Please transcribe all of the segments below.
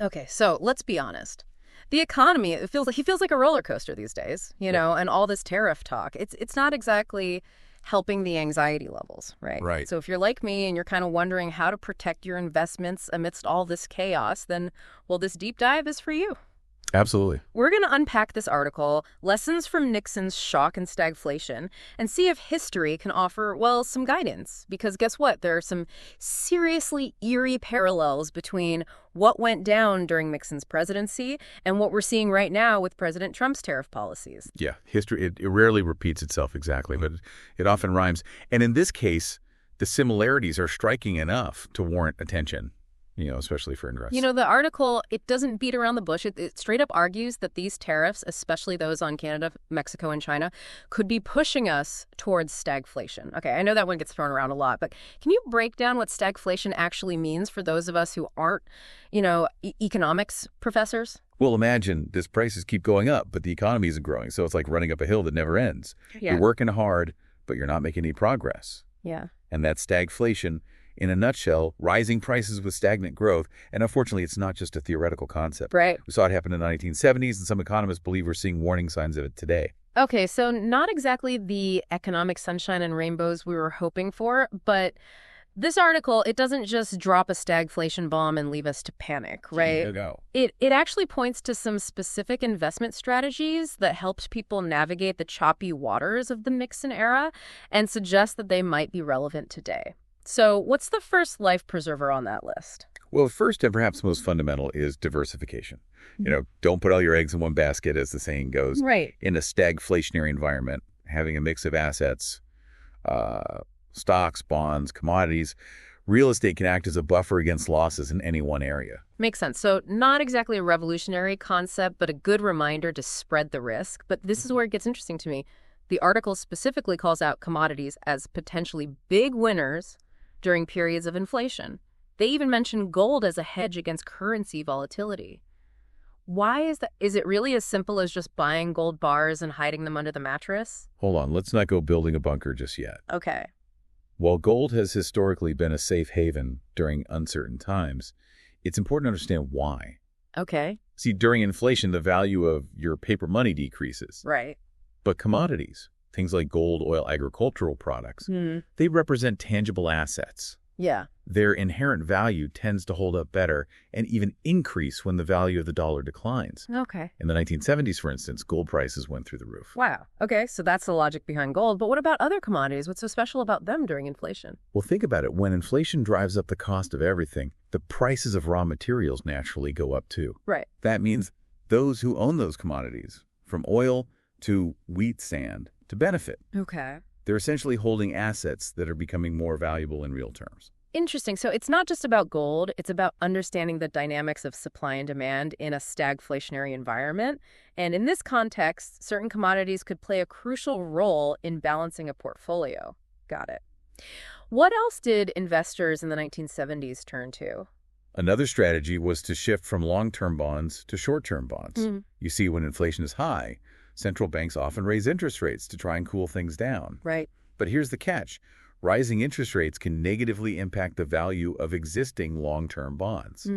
Okay, so let's be honest. The economy, he feels like a roller coaster these days, Yeah. and all this tariff talk. It's not exactly helping the anxiety levels, right? Right. So if you're like me and you're kind of wondering how to protect your investments amidst all this chaos, then well, this deep dive is for you. Absolutely. We're going to unpack this article, Lessons from Nixon's Shock and Stagflation, and see if history can offer, well, some guidance. Because guess what? There are some seriously eerie parallels between what went down during Nixon's presidency and what we're seeing right now with President Trump's tariff policies. Yeah. History, it rarely repeats itself exactly, but it often rhymes. And in this case, the similarities are striking enough to warrant attention, especially for ingress. The article, it doesn't beat around the bush. It straight up argues that these tariffs, especially those on Canada, Mexico, and China, could be pushing us towards stagflation. Okay, I know that one gets thrown around a lot, but can you break down what stagflation actually means for those of us who aren't, economics professors? Well, imagine this prices keep going up, but the economy isn't growing. So it's like running up a hill that never ends. Yeah. You're working hard, but you're not making any progress. Yeah. And that's stagflation. In a nutshell, rising prices with stagnant growth. And unfortunately, it's not just a theoretical concept. Right. We saw it happen in the 1970s, and some economists believe we're seeing warning signs of it today. Okay, so not exactly the economic sunshine and rainbows we were hoping for, but this article, it doesn't just drop a stagflation bomb and leave us to panic, right? Go. It actually points to some specific investment strategies that helped people navigate the choppy waters of the Nixon era and suggests that they might be relevant today. So what's the first life preserver on that list? Well, first and perhaps most fundamental is diversification. Don't put all your eggs in one basket, as the saying goes. Right. In a stagflationary environment, having a mix of assets, stocks, bonds, commodities, real estate can act as a buffer against losses in any one area. Makes sense. So not exactly a revolutionary concept, but a good reminder to spread the risk. But this is where it gets interesting to me. The article specifically calls out commodities as potentially big winners during periods of inflation. They even mention gold as a hedge against currency volatility. Why is that? Is it really as simple as just buying gold bars and hiding them under the mattress? Hold on, let's not go building a bunker just yet. Okay. While gold has historically been a safe haven during uncertain times, it's important to understand why. Okay. See, during inflation, the value of your paper money decreases. Right. But commodities, things like gold, oil, agricultural products, they represent tangible assets. Yeah. Their inherent value tends to hold up better and even increase when the value of the dollar declines. Okay. In the 1970s, for instance, gold prices went through the roof. Wow. Okay, so that's the logic behind gold. But what about other commodities? What's so special about them during inflation? Well, think about it. When inflation drives up the cost of everything, the prices of raw materials naturally go up too. Right. That means those who own those commodities, from oil to wheat sand, to benefit. Okay. They're essentially holding assets that are becoming more valuable in real terms. Interesting. So it's not just about gold. It's about understanding the dynamics of supply and demand in a stagflationary environment. And in this context, certain commodities could play a crucial role in balancing a portfolio. Got it. What else did investors in the 1970s turn to? Another strategy was to shift from long-term bonds to short-term bonds. You see, when inflation is high, central banks often raise interest rates to try and cool things down. Right. But here's the catch. Rising interest rates can negatively impact the value of existing long-term bonds.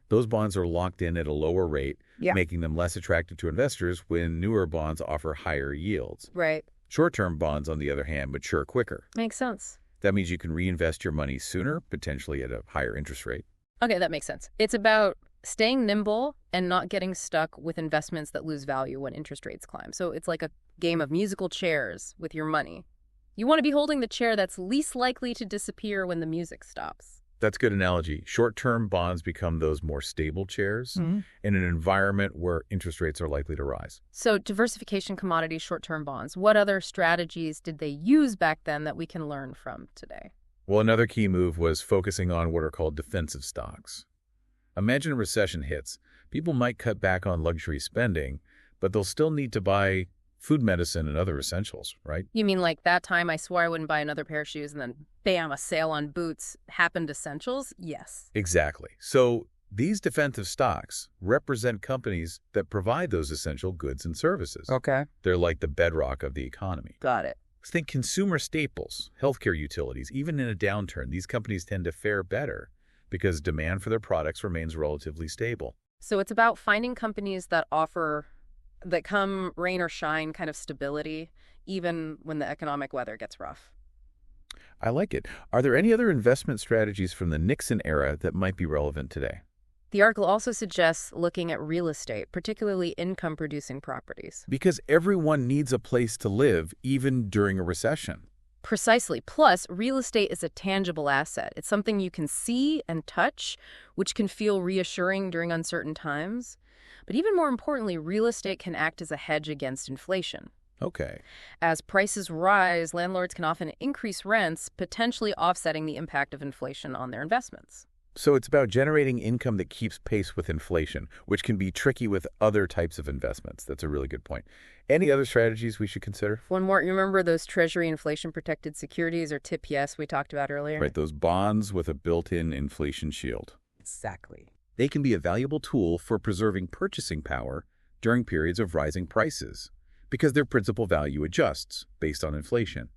Those bonds are locked in at a lower rate, making them less attractive to investors when newer bonds offer higher yields. Right. Short-term bonds, on the other hand, mature quicker. Makes sense. That means you can reinvest your money sooner, potentially at a higher interest rate. Okay, that makes sense. It's about staying nimble and not getting stuck with investments that lose value when interest rates climb. So it's like a game of musical chairs with your money. You want to be holding the chair that's least likely to disappear when the music stops. That's a good analogy. Short-term bonds become those more stable chairs in an environment where interest rates are likely to rise. So diversification commodities, short-term bonds. What other strategies did they use back then that we can learn from today? Well, another key move was focusing on what are called defensive stocks. Imagine a recession hits. People might cut back on luxury spending, but they'll still need to buy food, medicine, and other essentials, right? You mean like that time I swore I wouldn't buy another pair of shoes and then bam, a sale on boots happened essentials? Yes. Exactly. So these defensive stocks represent companies that provide those essential goods and services. Okay. They're like the bedrock of the economy. Got it. Think consumer staples, healthcare utilities. Even in a downturn, these companies tend to fare better because demand for their products remains relatively stable. So it's about finding companies that come rain or shine kind of stability, even when the economic weather gets rough. I like it. Are there any other investment strategies from the Nixon era that might be relevant today? The article also suggests looking at real estate, particularly income-producing properties. Because everyone needs a place to live, even during a recession. Precisely. Plus, real estate is a tangible asset. It's something you can see and touch, which can feel reassuring during uncertain times. But even more importantly, real estate can act as a hedge against inflation. Okay. As prices rise, landlords can often increase rents, potentially offsetting the impact of inflation on their investments. So it's about generating income that keeps pace with inflation, which can be tricky with other types of investments. That's a really good point. Any other strategies we should consider? One more, you remember those Treasury inflation-protected securities, or TIPS, we talked about earlier? Right, those bonds with a built-in inflation shield. Exactly. They can be a valuable tool for preserving purchasing power during periods of rising prices, because their principal value adjusts based on inflation.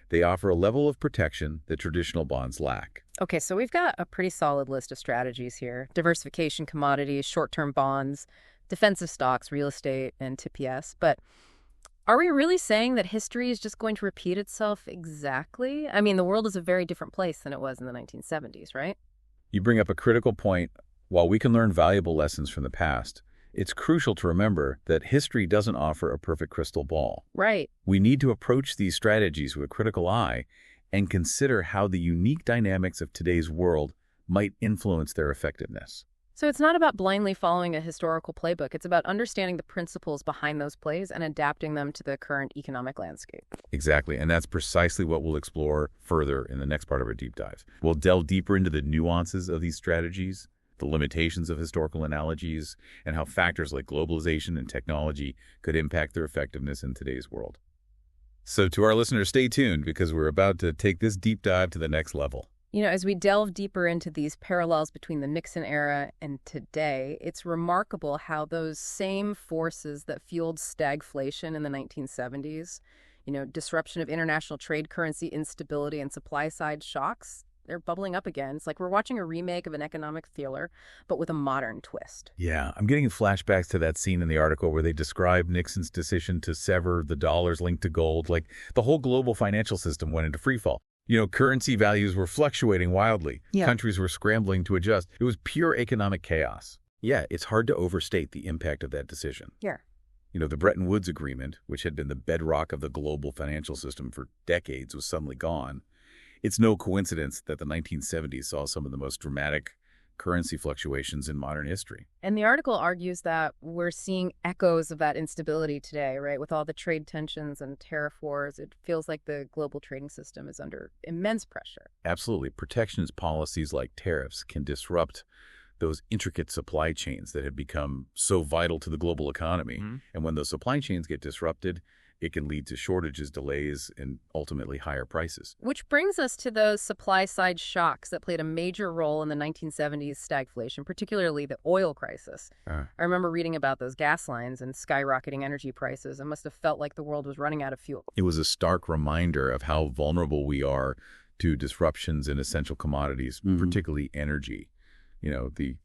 They offer a level of protection that traditional bonds lack. Okay, so we've got a pretty solid list of strategies here. Diversification, commodities, short-term bonds, defensive stocks, real estate, and TPS. But are we really saying that history is just going to repeat itself exactly? I mean, the world is a very different place than it was in the 1970s, right? You bring up a critical point. While we can learn valuable lessons from the past, it's crucial to remember that history doesn't offer a perfect crystal ball. Right. We need to approach these strategies with a critical eye and consider how the unique dynamics of today's world might influence their effectiveness. So it's not about blindly following a historical playbook. It's about understanding the principles behind those plays and adapting them to the current economic landscape. Exactly, and that's precisely what we'll explore further in the next part of our deep dive. We'll delve deeper into the nuances of these strategies, the limitations of historical analogies, and how factors like globalization and technology could impact their effectiveness in today's world. So to our listeners, stay tuned because we're about to take this deep dive to the next level. You know, as we delve deeper into these parallels between the Nixon era and today, it's remarkable how those same forces that fueled stagflation in the 1970s, disruption of international trade, currency instability, and supply-side shocks, they're bubbling up again. It's like we're watching a remake of an economic thriller, but with a modern twist. Yeah, I'm getting flashbacks to that scene in the article where they describe Nixon's decision to sever the dollars linked to gold. Like the whole global financial system went into freefall. Currency values were fluctuating wildly. Yeah. Countries were scrambling to adjust. It was pure economic chaos. Yeah, it's hard to overstate the impact of that decision. Yeah. The Bretton Woods Agreement, which had been the bedrock of the global financial system for decades, was suddenly gone. It's no coincidence that the 1970s saw some of the most dramatic currency fluctuations in modern history. And the article argues that we're seeing echoes of that instability today, right? With all the trade tensions and tariff wars, it feels like the global trading system is under immense pressure. Absolutely. Protectionist policies like tariffs can disrupt those intricate supply chains that have become so vital to the global economy. Mm-hmm. And when those supply chains get disrupted, it can lead to shortages, delays, and ultimately higher prices. Which brings us to those supply-side shocks that played a major role in the 1970s stagflation, particularly the oil crisis. I remember reading about those gas lines and skyrocketing energy prices. It must have felt like the world was running out of fuel. It was a stark reminder of how vulnerable we are to disruptions in essential commodities, particularly energy. The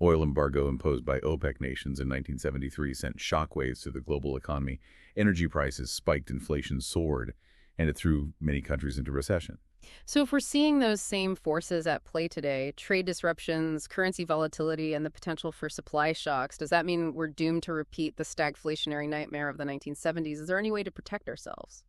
oil embargo imposed by OPEC nations in 1973 sent shockwaves to the global economy. Energy prices spiked, inflation soared, and it threw many countries into recession. So if we're seeing those same forces at play today, trade disruptions, currency volatility, and the potential for supply shocks, does that mean we're doomed to repeat the stagflationary nightmare of the 1970s? Is there any way to protect ourselves?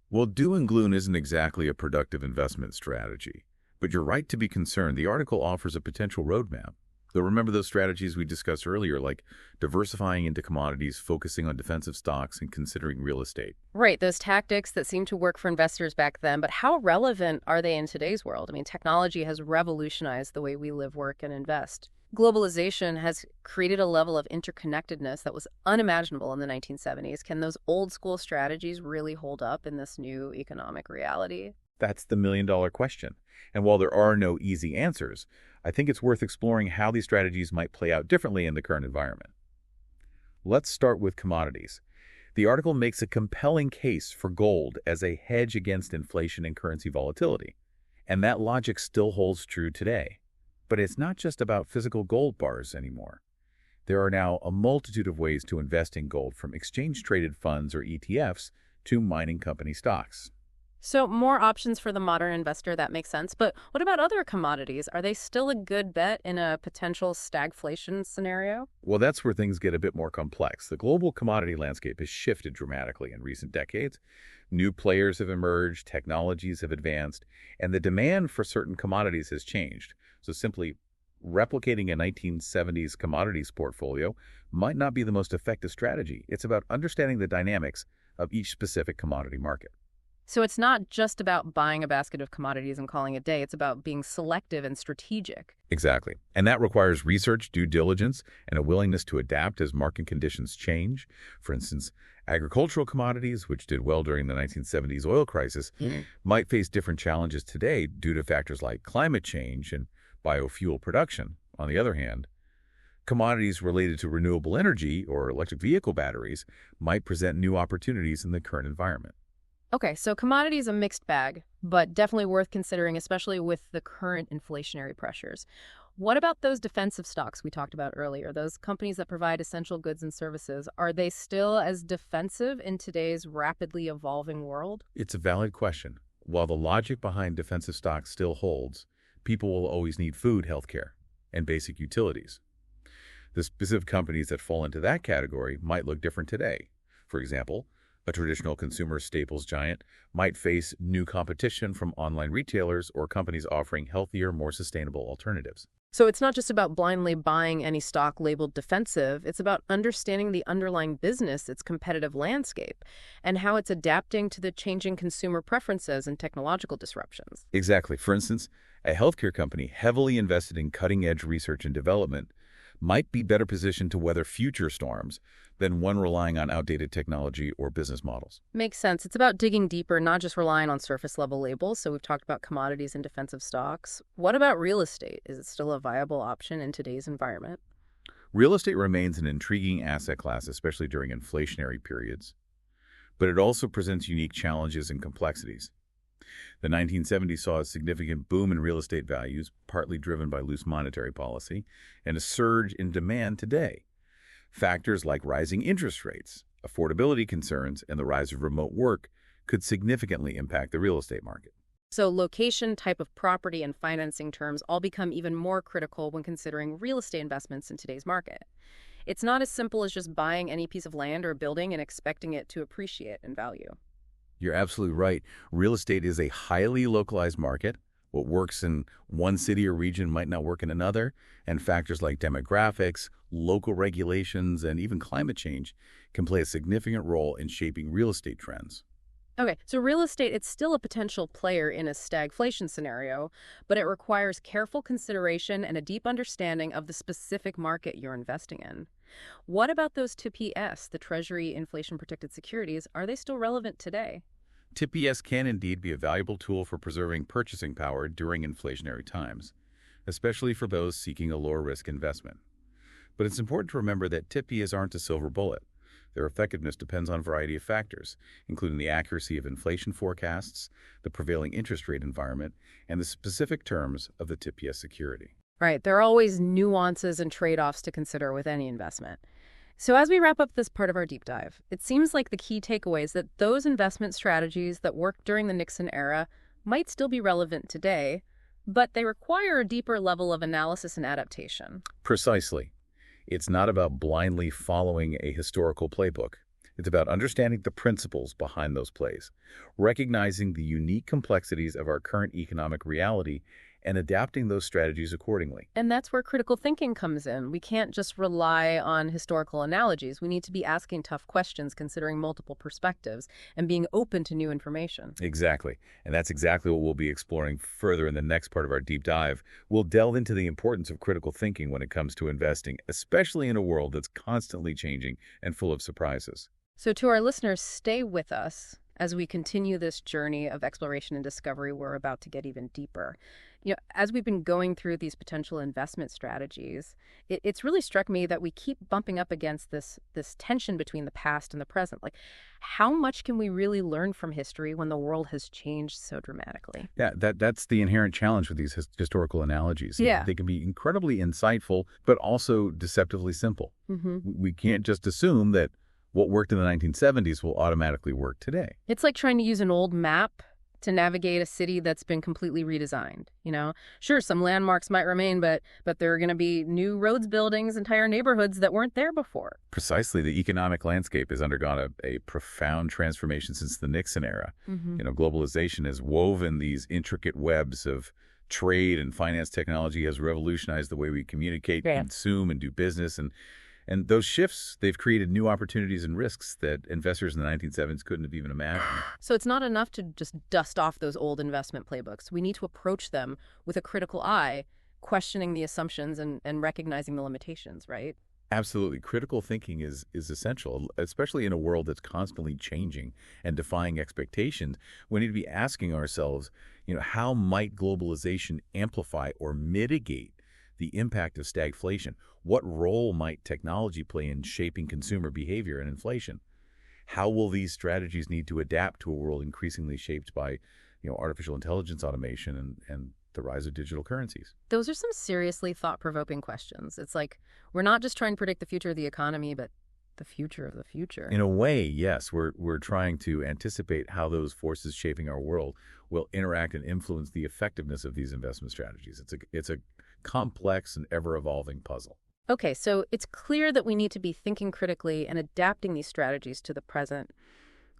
Well, doom and gloom isn't exactly a productive investment strategy. But you're right to be concerned. The article offers a potential roadmap. So remember those strategies we discussed earlier, like diversifying into commodities, focusing on defensive stocks, and considering real estate. Right, those tactics that seemed to work for investors back then, but how relevant are they in today's world? I mean, technology has revolutionized the way we live, work, and invest. Globalization has created a level of interconnectedness that was unimaginable in the 1970s. Can those old school strategies really hold up in this new economic reality? That's the million-dollar question. And while there are no easy answers, I think it's worth exploring how these strategies might play out differently in the current environment. Let's start with commodities. The article makes a compelling case for gold as a hedge against inflation and currency volatility. And that logic still holds true today. But it's not just about physical gold bars anymore. There are now a multitude of ways to invest in gold, from exchange-traded funds or ETFs to mining company stocks. So more options for the modern investor, that makes sense. But what about other commodities? Are they still a good bet in a potential stagflation scenario? Well, that's where things get a bit more complex. The global commodity landscape has shifted dramatically in recent decades. New players have emerged, technologies have advanced, and the demand for certain commodities has changed. So simply replicating a 1970s commodities portfolio might not be the most effective strategy. It's about understanding the dynamics of each specific commodity market. So it's not just about buying a basket of commodities and calling it a day. It's about being selective and strategic. Exactly. And that requires research, due diligence, and a willingness to adapt as market conditions change. For instance, agricultural commodities, which did well during the 1970s oil crisis, might face different challenges today due to factors like climate change and biofuel production. On the other hand, commodities related to renewable energy or electric vehicle batteries might present new opportunities in the current environment. Okay, so commodity is a mixed bag, but definitely worth considering, especially with the current inflationary pressures. What about those defensive stocks we talked about earlier, those companies that provide essential goods and services? Are they still as defensive in today's rapidly evolving world? It's a valid question. While the logic behind defensive stocks still holds, people will always need food, healthcare, and basic utilities. The specific companies that fall into that category might look different today. For example, a traditional consumer staples giant might face new competition from online retailers or companies offering healthier, more sustainable alternatives. So it's not just about blindly buying any stock labeled defensive. It's about understanding the underlying business, its competitive landscape, and how it's adapting to the changing consumer preferences and technological disruptions. Exactly. For instance, a healthcare company heavily invested in cutting-edge research and development might be better positioned to weather future storms than one relying on outdated technology or business models. Makes sense. It's about digging deeper, not just relying on surface-level labels. So we've talked about commodities and defensive stocks. What about real estate? Is it still a viable option in today's environment? Real estate remains an intriguing asset class, especially during inflationary periods. But it also presents unique challenges and complexities. The 1970s saw a significant boom in real estate values, partly driven by loose monetary policy, and a surge in demand today. Factors like rising interest rates, affordability concerns, and the rise of remote work could significantly impact the real estate market. So location, type of property, and financing terms all become even more critical when considering real estate investments in today's market. It's not as simple as just buying any piece of land or building and expecting it to appreciate in value. You're absolutely right. Real estate is a highly localized market. What works in one city or region might not work in another, and factors like demographics, local regulations, and even climate change can play a significant role in shaping real estate trends. Okay, so real estate, it's still a potential player in a stagflation scenario, but it requires careful consideration and a deep understanding of the specific market you're investing in. What about those TIPS, the Treasury Inflation-Protected Securities? Are they still relevant today? TIPS can indeed be a valuable tool for preserving purchasing power during inflationary times, especially for those seeking a lower-risk investment. But it's important to remember that TIPS aren't a silver bullet. Their effectiveness depends on a variety of factors, including the accuracy of inflation forecasts, the prevailing interest rate environment, and the specific terms of the TIPS security. Right, there are always nuances and trade-offs to consider with any investment. So as we wrap up this part of our deep dive, it seems like the key takeaway is that those investment strategies that worked during the Nixon era might still be relevant today, but they require a deeper level of analysis and adaptation. Precisely. It's not about blindly following a historical playbook. It's about understanding the principles behind those plays, recognizing the unique complexities of our current economic reality, and adapting those strategies accordingly. And that's where critical thinking comes in. We can't just rely on historical analogies. We need to be asking tough questions, considering multiple perspectives, and being open to new information. Exactly. And that's exactly what we'll be exploring further in the next part of our deep dive. We'll delve into the importance of critical thinking when it comes to investing, especially in a world that's constantly changing and full of surprises. So to our listeners, stay with us as we continue this journey of exploration and discovery. We're about to get even deeper. As we've been going through these potential investment strategies, it's really struck me that we keep bumping up against this tension between the past and the present. Like, how much can we really learn from history when the world has changed so dramatically? Yeah, that's the inherent challenge with these historical analogies. Yeah. They can be incredibly insightful, but also deceptively simple. We can't just assume that what worked in the 1970s will automatically work today. It's like trying to use an old map to navigate a city that's been completely redesigned. Sure, some landmarks might remain, but there are going to be new roads, buildings, entire neighborhoods that weren't there before. Precisely. The economic landscape has undergone a profound transformation since the Nixon era. Globalization has woven these intricate webs of trade, and finance technology has revolutionized the way we communicate, consume, and do business. And those shifts, they've created new opportunities and risks that investors in the 1970s couldn't have even imagined. So it's not enough to just dust off those old investment playbooks. We need to approach them with a critical eye, questioning the assumptions and recognizing the limitations, right? Absolutely. Critical thinking is essential, especially in a world that's constantly changing and defying expectations. We need to be asking ourselves, how might globalization amplify or mitigate the impact of stagflation? What role might technology play in shaping consumer behavior and inflation? How will these strategies need to adapt to a world increasingly shaped by, artificial intelligence, automation, and the rise of digital currencies? Those are some seriously thought-provoking questions. It's like we're not just trying to predict the future of the economy, but the future of the future. In a way, yes, we're trying to anticipate how those forces shaping our world will interact and influence the effectiveness of these investment strategies. It's a complex and ever-evolving puzzle. Okay, so it's clear that we need to be thinking critically and adapting these strategies to the present.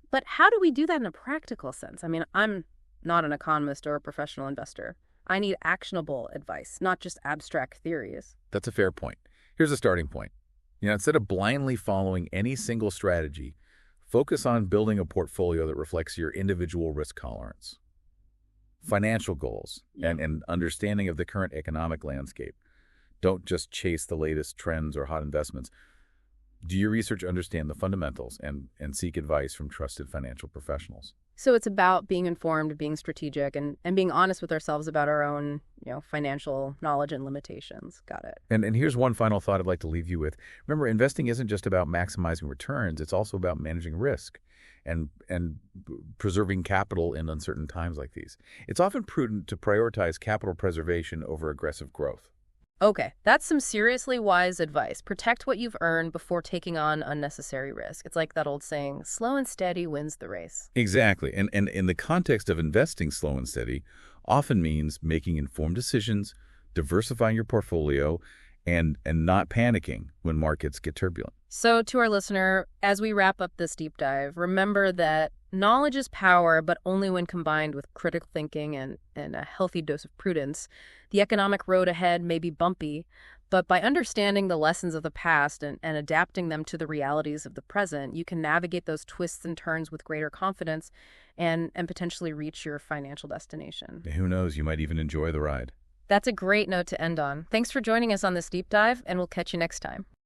But how do we do that in a practical sense? I mean, I'm not an economist or a professional investor. I need actionable advice, not just abstract theories. That's a fair point. Here's a starting point. Instead of blindly following any single strategy, focus on building a portfolio that reflects your individual risk tolerance, financial goals, and understanding of the current economic landscape. Don't just chase the latest trends or hot investments. Do your research, understand the fundamentals, and seek advice from trusted financial professionals. So it's about being informed, being strategic, and being honest with ourselves about our own, financial knowledge and limitations. Got it. And here's one final thought I'd like to leave you with. Remember, investing isn't just about maximizing returns. It's also about managing risk and preserving capital in uncertain times like these. It's often prudent to prioritize capital preservation over aggressive growth. Okay, that's some seriously wise advice. Protect what you've earned before taking on unnecessary risk. It's like that old saying, slow and steady wins the race. Exactly. And in the context of investing, slow and steady often means making informed decisions, diversifying your portfolio, and not panicking when markets get turbulent. So to our listener, as we wrap up this deep dive, remember that knowledge is power, but only when combined with critical thinking and a healthy dose of prudence. The economic road ahead may be bumpy, but by understanding the lessons of the past and adapting them to the realities of the present, you can navigate those twists and turns with greater confidence and potentially reach your financial destination. Who knows, you might even enjoy the ride. That's a great note to end on. Thanks for joining us on this deep dive, and we'll catch you next time.